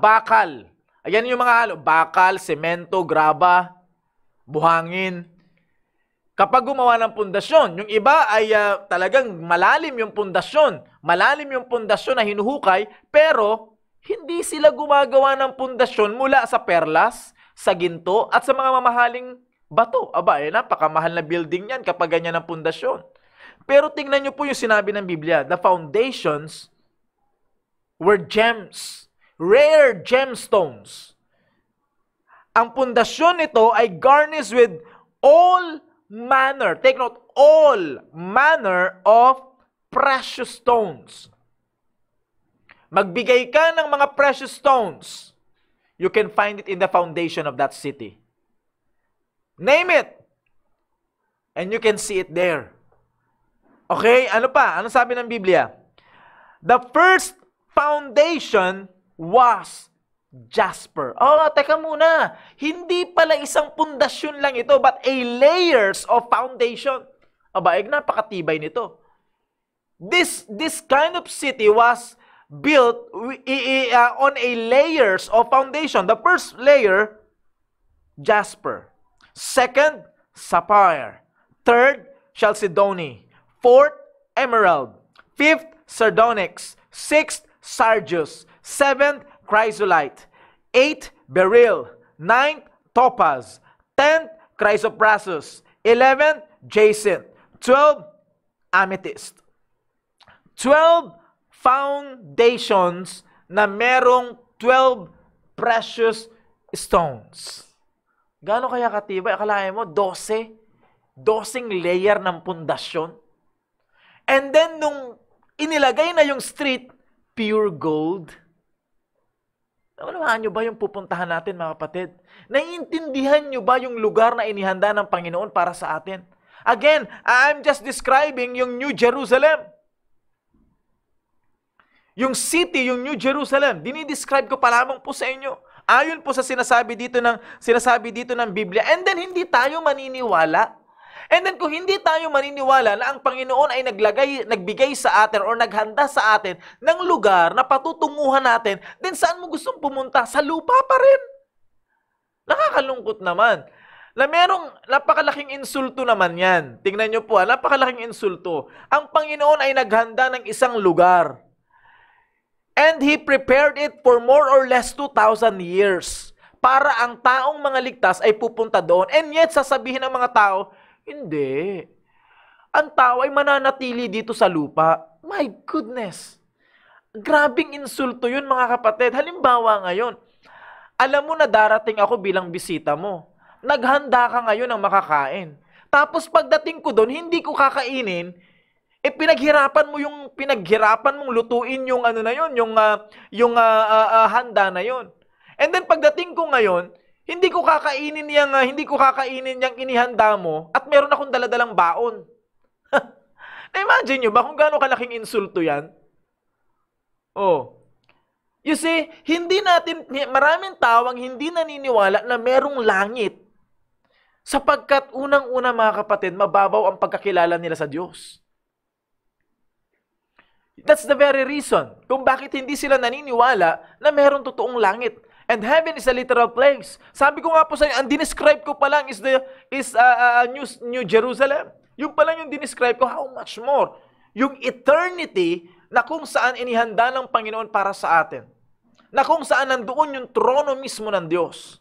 bakal. Ayan yung mga halo. Bakal, semento, graba, buhangin. Kapag gumawa ng pundasyon, yung iba ay talagang malalim yung pundasyon. Malalim yung pundasyon na hinuhukay, pero hindi sila gumagawa ng pundasyon mula sa perlas, sa ginto, at sa mga mamahaling bato. Aba, napakamahal na building yan kapag ganyan ang pundasyon. Pero tingnan nyo po yung sinabi ng Biblia. The foundations were gems, rare gemstones. Ang pundasyon nito ay garnished with all manner, take note, all manner of precious stones. Magbigay ka ng mga precious stones, you can find it in the foundation of that city. Name it, and you can see it there. Okay, ano pa? Ano sabi ng Biblia? The first foundation was jasper. Oh, teka muna. Hindi pala isang pundasyon lang ito, but a layers of foundation. Aba, napakatibay nito. This kind of city was built on a layers of foundation. The first layer, jasper. Second, sapphire. Third, chalcedony. Fourth, emerald. Fifth, sardonyx. Sixth, sardius. Seventh, chrysolite. 8, beryl. 9, topaz. 10, chrysoprasus. 11, jacinth. 12, amethyst. 12 foundations na merong 12 precious stones. Gaano kaya katibay? Akalain mo, 12 layer ng pundasyon. And then, nung inilagay na yung street, pure gold. Naunawaan nyo ba yung pupuntahan natin, mga kapatid? Naiintindihan nyo ba yung lugar na inihanda ng Panginoon para sa atin? Again, I'm just describing yung New Jerusalem. Yung city, yung New Jerusalem, dinidescribe ko pa lamang po sa inyo. Ayon po sa sinasabi dito ng Biblia. And then, hindi tayo maniniwala. And then, kung hindi tayo maniniwala na ang Panginoon ay nagbigay sa atin or naghanda sa atin ng lugar na patutunguhan natin, then saan mo gustong pumunta? Sa lupa pa rin. Nakakalungkot naman. Na merong napakalaking insulto naman yan. Tingnan nyo po, napakalaking insulto. Ang Panginoon ay naghanda ng isang lugar. And He prepared it for more or less 2,000 years. Para ang taong mga ligtas ay pupunta doon. And yet, sasabihin ng mga tao, hindi. Ang tao ay mananatili dito sa lupa. My goodness. Grabing insulto yun, mga kapatid. Halimbawa ngayon, alam mo na darating ako bilang bisita mo. Naghanda ka ngayon ng makakain. Tapos pagdating ko doon, hindi ko kakainin, pinaghirapan mong lutuin yung ano na yun, yung handa na yun. And then pagdating ko ngayon, hindi ko kakainin yung inihanda mo at meron akong daladalang baon. Na-imagine nyo ba kung gaano kalaking insulto yan? Oh. You see, maraming tawang hindi naniniwala na merong langit. Sapagkat unang-una, mga kapatid, mababaw ang pagkakilala nila sa Diyos. That's the very reason kung bakit hindi sila naniniwala na merong totoong langit. And heaven is a literal place. Sabi ko nga po sa inyo, ang dinescribe ko pa lang is New Jerusalem. Yung pa lang yung dinescribe ko, how much more? Yung eternity na kung saan inihanda ng Panginoon para sa atin. Na kung saan nandoon yung trono mismo ng Diyos.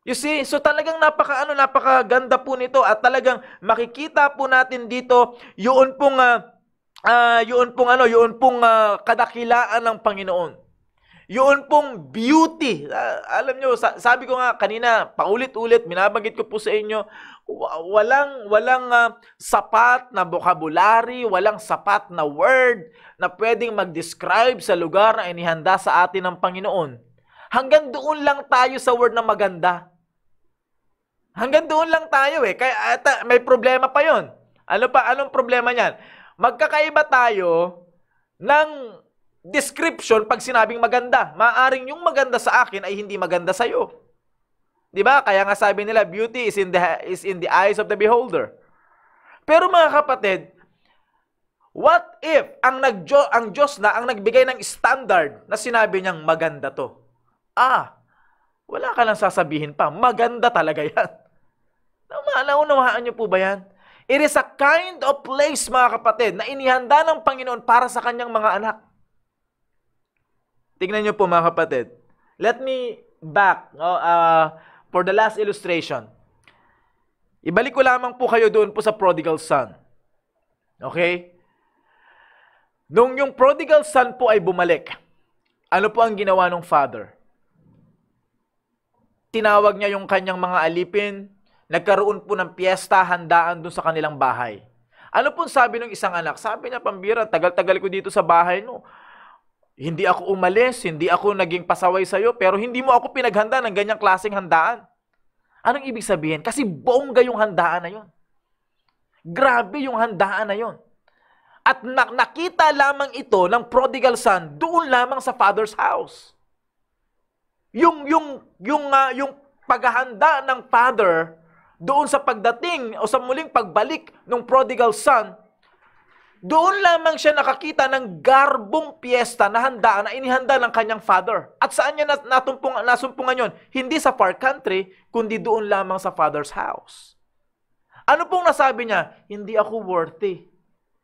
You see, so talagang napakaganda po nito at talagang makikita po natin dito yun pong kadakilaan ng Panginoon. Yun pong beauty. Alam nyo, sabi ko nga kanina, paulit-ulit, binabanggit ko po sa inyo, walang sapat na vocabulary, walang sapat na word na pwedeng mag-describe sa lugar na inihanda sa atin ng Panginoon. Hanggang doon lang tayo sa word na maganda. Hanggang doon lang tayo eh. Kaya may problema pa yon. Anong problema niyan? Magkakaiba tayo ng description pag sinabing maganda. Maaring yung maganda sa akin ay hindi maganda sa iyo. 'Di ba? Kaya nga sabi nila, beauty is in the eyes of the beholder. Pero mga kapatid, what if ang Diyos na ang nagbigay ng standard na sinabi niyang maganda 'to? Wala ka lang sasabihin pa. Maganda talaga 'yan. Naunawaan niyo po ba 'yan? It is a kind of place, mga kapatid, na inihanda ng Panginoon para sa kanyang mga anak. Tingnan niyo po mga kapatid. Let me back for the last illustration. Ibalik ko lamang po kayo doon po sa prodigal son. Okay? Nung yung prodigal son po ay bumalik, ano po ang ginawa ng father? Tinawag niya yung kanyang mga alipin, nagkaroon po ng piyesta, handaan doon sa kanilang bahay. Ano po sabi ng isang anak? Sabi niya, pambira, tagal-tagal ko dito sa bahay, no? Hindi ako umalis, hindi ako naging pasaway sa'yo, pero hindi mo ako pinaghanda ng ganyang klaseng handaan. Anong ibig sabihin? Kasi bongga yung handaan na yon. Grabe yung handaan na yon. At nakita lamang ito ng prodigal son doon lamang sa father's house. Yung paghahanda ng father doon sa pagdating o sa muling pagbalik ng prodigal son, doon lamang siya nakakita ng garbong piyesta na handaan na inihanda ng kanyang father. At saan niya nasumpungan yon? Hindi sa far country, kundi doon lamang sa father's house. Ano pong nasabi niya? Hindi ako worthy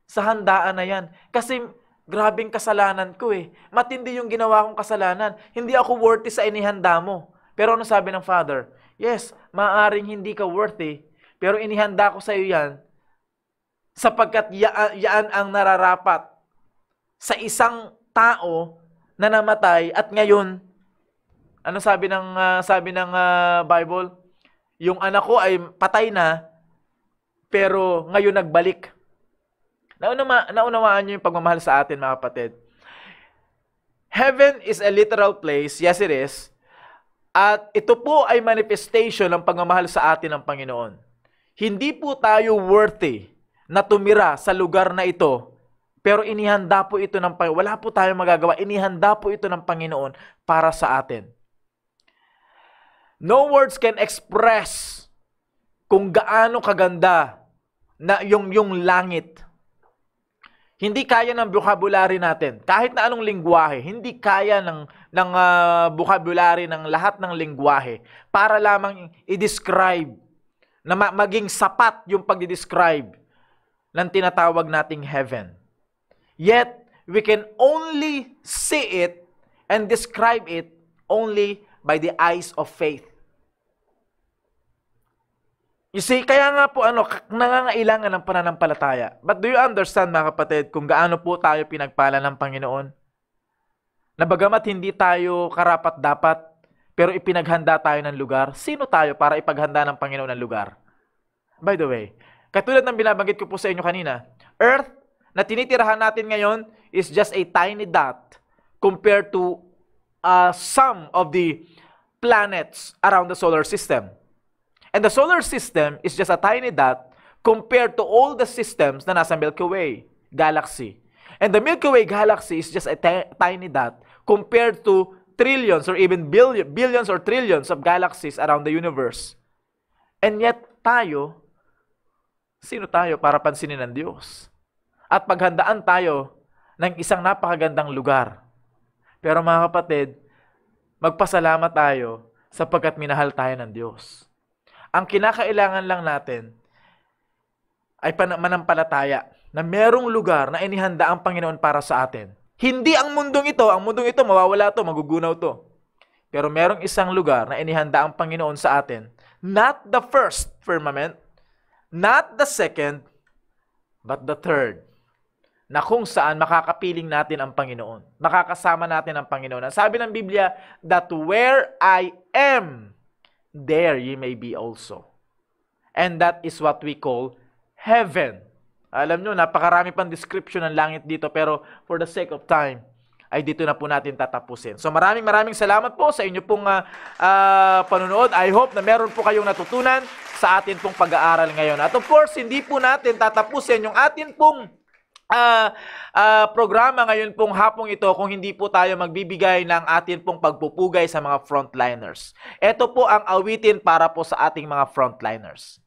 sa handaan na yan. Kasi grabing kasalanan ko eh. Matindi yung ginawa kong kasalanan. Hindi ako worthy sa inihanda mo. Pero ano sabi ng father? Yes, maaring hindi ka worthy, pero inihanda ko sa iyo yan sapagkat yaan ang nararapat sa isang tao na namatay at ngayon, ano sabi ng Bible? Yung anak ko ay patay na, pero ngayon nagbalik. Naunawaan niyo yung pagmamahal sa atin, mga kapatid. Heaven is a literal place, yes it is, at ito po ay manifestation ng pagmamahal sa atin ng Panginoon. Hindi po tayo worthy na tumira sa lugar na ito, pero inihanda po ito ng Panginoon. Wala po tayong magagawa. Inihanda po ito ng Panginoon para sa atin. No words can express kung gaano kaganda na yung langit. Hindi kaya ng vocabulary natin. Kahit na anong lingwahe, hindi kaya ng vocabulary ng lahat ng lingwahe para lamang i-describe, na maging sapat yung pag-describe ng tinatawag nating heaven. Yet, we can only see it and describe it only by the eyes of faith. You see, kaya nga po nangangailangan ng pananampalataya. But do you understand, mga kapatid, kung gaano po tayo pinagpala ng Panginoon? Na bagamat hindi tayo karapat-dapat, pero ipinaghanda tayo ng lugar. Sino tayo para ipaghanda ng Panginoon ng lugar? By the way, katulad ng binabanggit ko po sa inyo kanina, Earth na tinitirahan natin ngayon is just a tiny dot compared to some of the planets around the solar system. And the solar system is just a tiny dot compared to all the systems na nasa Milky Way galaxy. And the Milky Way galaxy is just a tiny dot compared to trillions or even billions or trillions of galaxies around the universe. And yet tayo, sino tayo para pansinin ng Diyos? At paghandaan tayo ng isang napakagandang lugar. Pero mga kapatid, magpasalamat tayo sapagkat minahal tayo ng Diyos. Ang kinakailangan lang natin ay manampalataya na merong lugar na inihanda ang Panginoon para sa atin. Hindi ang mundong ito mawawala to, magugunaw to. Pero merong isang lugar na inihanda ang Panginoon sa atin. Not the first firmament, not the second, but the third. Na kung saan makakapiling natin ang Panginoon. Makakasama natin ang Panginoon. Ang sabi ng Biblia, that where I am, there ye may be also. And that is what we call heaven. Alam nyo, napakarami pang description ng langit dito, pero for the sake of time, ay dito na po natin tatapusin. So maraming salamat po sa inyo pong panunood. I hope na meron po kayong natutunan sa atin pong pag-aaral ngayon. At of course, hindi po natin tatapusin yung atin pong programa ngayon pong hapong ito kung hindi po tayo magbibigay ng atin pong pagpupugay sa mga frontliners. Ito po ang awitin para po sa ating mga frontliners.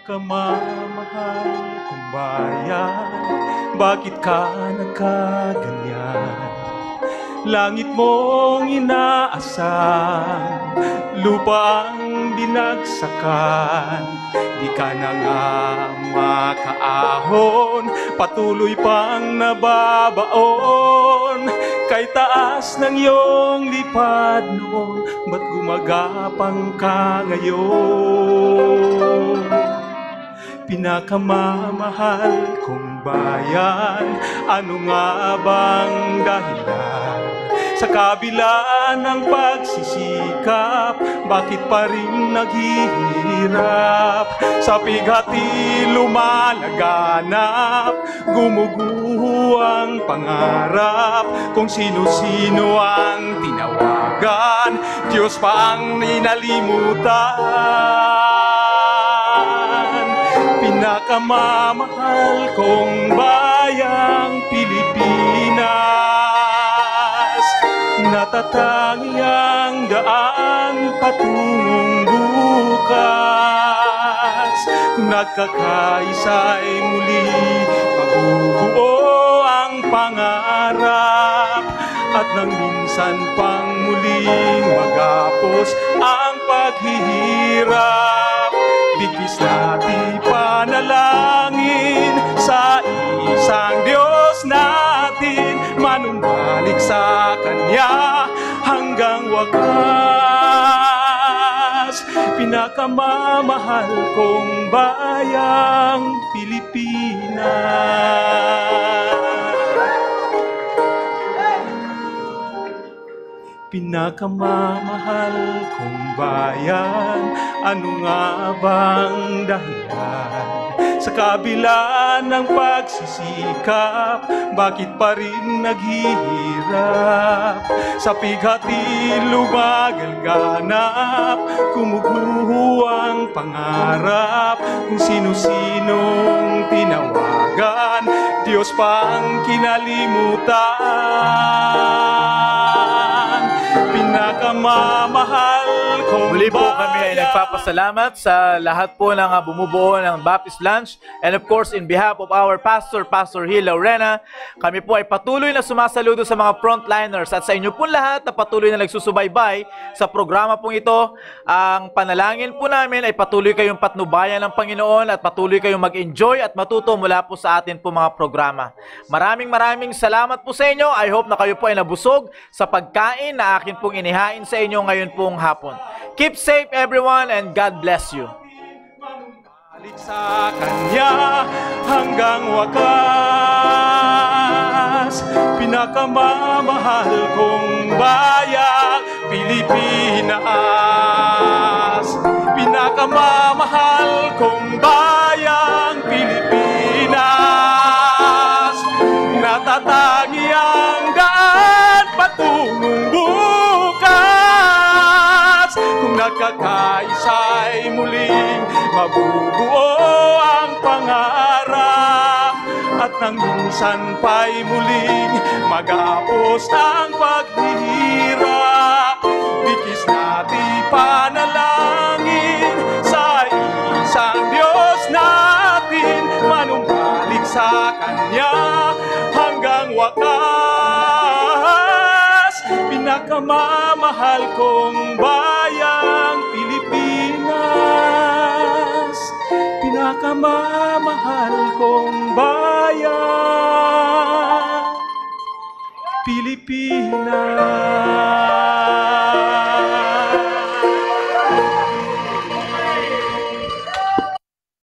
Pinakamamahal kong bayan, bakit ka nagkaganyan? Langit mong inaasam, lupa ang binagsakan. Di ka na nga makaahon, patuloy pang nababaon. Kay taas ng iyong lipad noon, ba't gumagapang ka ngayon? Pinakamamahal kong bayan, ano nga bang dahilan? Sa kabila ng pagsisikap, bakit pa rin naghihirap? Sa pighati lumalaganap, gumuguho ang pangarap. Kung sino-sino ang tinawagan, Diyos pa ang ninalimutan. Pinakamamahal kong bayang Pilipinas, natatangi ang daan patungong bukas. Kung nagkakaisa'y muli, mabubuo ang pangarap. At nang minsan pang muling magapos ang paghihirap, bigis natin panalangin sa isang Diyos natin, manumbalik sa Kanya hanggang wakas. Pinakamamahal kong bayang Pilipinas, pinakamamahal kong bayan, ano nga bang dahilan? Sa kabila ng pagsisikap, bakit pa rin naghihirap? Sa pighati lumagalganap, kumuguho ang pangarap. Kung sino-sinong tinawagan, Diyos pa ang kinalimutan. Pinakamamahal kong Muli po kami ay nagpapasalamat sa lahat po ng bumubuo ng Baptist Lunch. And of course, in behalf of our pastor, Pastor Hil Laurena, kami po ay patuloy na sumasaludo sa mga frontliners at sa inyo po lahat na patuloy na nagsusubaybay sa programa pong ito. Ang panalangin po namin ay patuloy kayong patnubayan ng Panginoon at patuloy kayong mag-enjoy at matuto mula po sa atin po mga programa. Maraming salamat po sa inyo. I hope na kayo po ay nabusog sa pagkain na akin pong inihain sa inyo ngayon pong hapon. Keep safe everyone and God bless you. Balik sa Kanya hanggang wakas. Pinakamamahal kong bayang Pilipinas, pinakamamahal kong bayang Pilipinas, natatangi ang daan patungong bukas. Kung nagkakaisa'y muling mabubuo ang pangarap, at nang minsan pa'y muling magapos ang paghihirap, sa Kanya hanggang wakas. Pinakamamahal kong bayang Pilipinas, pinakamamahal kong bayan Pilipinas.